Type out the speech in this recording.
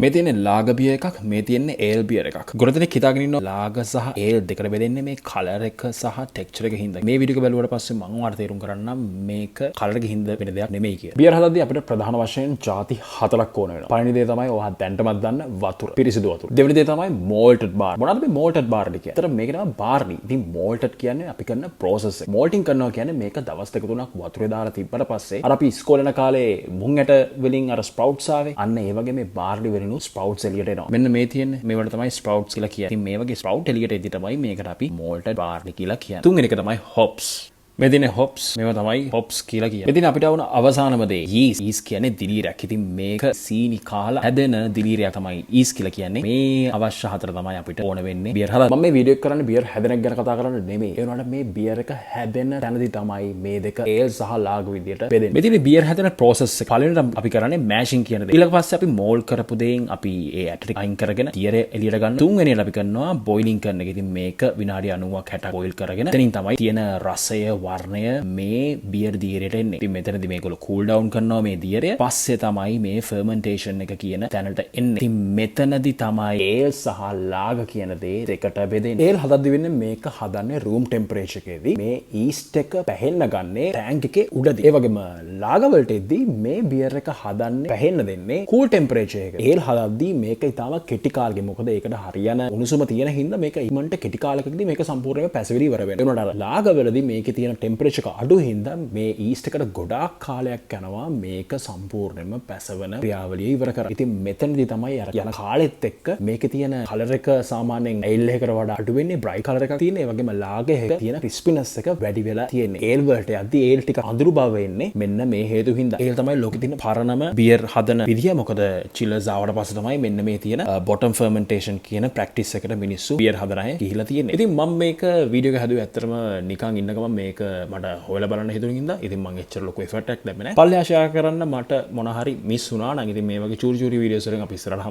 මේ තියෙන්නේ lager beer එකක්, මේ තියෙන්නේ ale beer එකක්. ගොඩ දෙනෙක් හිතාගෙන ඉන්නවා lager සහ ale දෙකට බෙදෙන්නේ මේ color එක සහ texture එක හින්දා. මේ වීඩියෝ එක බැලුවට පස්සේ මම ඔයාලට තේරුම් කරන්නම් මේක color එක හින්දා වෙන දෙයක් නෙමෙයි කියලා. beer හදද්දී අපිට ප්‍රධාන වශයෙන් ಜಾති 4ක් ඕන වෙනවා. පළවෙනි දේ තමයි ඔයා දැන්ටමත් දන්න වතුර. පිරිසිදු වතුර. දෙවෙනි දේ තමයි malted barley. මොනවද මේ malted barley කියන්නේ? අතට මේක තමයි barley. ඉතින් malted කියන්නේ අපි කරන process එක. malting කරනවා කියන්නේ මේක දවස් දෙක තුනක් වතුරේ දාලා තිබ්බට පස්සේ අර අපි ඉස්කෝලේ යන කාලේ මුං ඇට වලින් අර sprouts ආවේ. අන්න ඒ වගේ මේ barley වලින් sprouts එළියට එනවා. මෙන්න මේ තියෙන්නේ මේවට තමයි sprouts කියලා කියන්නේ. ඉතින් මේ වගේ sprout එළියට එද්දි තමයි මේකට අපි malted barley කියලා කියන්නේ. තුන්වෙනි එක තමයි hops. මේ තියෙන්නේ hops. මේවා තමයි hops කියලා කියන්නේ. ඉතින් අපිට වුණ අවසානම දේ yeast. yeast කියන්නේ දිලීරයක්. ඉතින් මේක සීනි කාලා හැදෙන දිලීරයක් තමයි yeast කියලා කියන්නේ. මේ අවශ්‍ය හතර තමයි අපිට ඕන වෙන්නේ beer හදන්න. මම මේ වීඩියෝ එක කරන්නේ beer හැදෙන එක ගැන කතා කරන්න නෙමෙයි. ඒ වුණාට මේ beer එක හැදෙන තැනදී තමයි මේ දෙක ale සහ lager විදියට බෙදෙන්නේ. මේ තියෙන්නේ beer හැදෙන process එක. පළවෙනිට අපි කරන්නේ mashing කියන දේ. ඊළඟ පස්සේ අපි mold කරපු දේෙන් අපි ඒ ඇට ටික අයින් කරගෙන තියරේ එළියට ගන්න. තුන්වෙනියට අපි කරනවා boiling කරන එක. ඉතින් මේක විනාඩි 90ක් 60ක් boil කරගෙන එතනින් තමයි තියෙන රසය වර්ණය මේ බියර් දියරයට එන්නේ. ඉතින් මෙතනදී මේගොල්ලෝ cool down කරනවා මේ දියරය. පස්සේ තමයි මේ fermentation එක කියන තැනට එන්නේ. ඉතින් මෙතනදී තමයි ale සහ lager කියන දේ දෙකට බෙදෙන්නේ. ale හදද්දී වෙන්නේ මේක හදන්නේ room temperature එකේදී. මේ yeast එක පැහෙන්න ගන්නේ tank එකේ උඩදී. ඒ වගේම lager වලට එද්දී මේ beer එක හදන්නේ පැහෙන්න දෙන්නේ cool temperature එකේ. ale හදද්දී මේක ඊටම කෙටි කාලෙක. මොකද ඒකට හරියන උණුසුම තියෙන හින්දා මේක ඉක්මනට කෙටි කාලයකදී මේක සම්පූර්ණයෙන්ම පැසවිලි ඉවර වෙනවා. ඒ වුණාට lager වලදී මේකේ තියෙන temperature අඩු හින්දා මේ yeast එකට ගොඩාක් කාලයක් යනවා මේක සම්පූර්ණයෙන්ම පැසවන ක්‍රියාවලිය ඉවර කරගන්න. ඉතින් මෙතනදී තමයි අර යන කාලෙත් එක්ක මේකේ තියෙන කලර් එක සාමාන්‍යයෙන් ale එකකට වඩා අඩු වෙන්නේ bright color එකක් තියෙන. ඒ වගේම lager එකේ තියෙන crispiness එක වැඩි වෙලා තියෙන්නේ. ale වලට යද්දී ale ටික අඳුරු බව එන්නේ මෙන්න මේ හේතු හින්දා. ale තමයි ලෝකෙ තියෙන පරණම beer හදන විදිය. මොකද chillers ආවට පස්සේ තමයි මෙන්න මේ තියෙන bottom fermentation කියන practice එකට මිනිස්සු beer හදන අය ගිහිලා තියෙන්නේ. ඉතින් මම මේක වීඩියෝ එක හැදුවේ ඇත්තටම නිකන් ඉන්න ගමන් මේක මට හොයලා බලන්න හිතුන හින්දා. ඉතින් මම එච්චර ලොකු එෆර්ට් එකක් දැම්මේ නැහැ. පල්ලෙහා ෂෙයා කරන්න මට මොන හරි මිස් වුණා නම් ඉතින් මේ වගේ චූරි චූරි වීඩියෝස් වලින් අපි ඉස්සරහට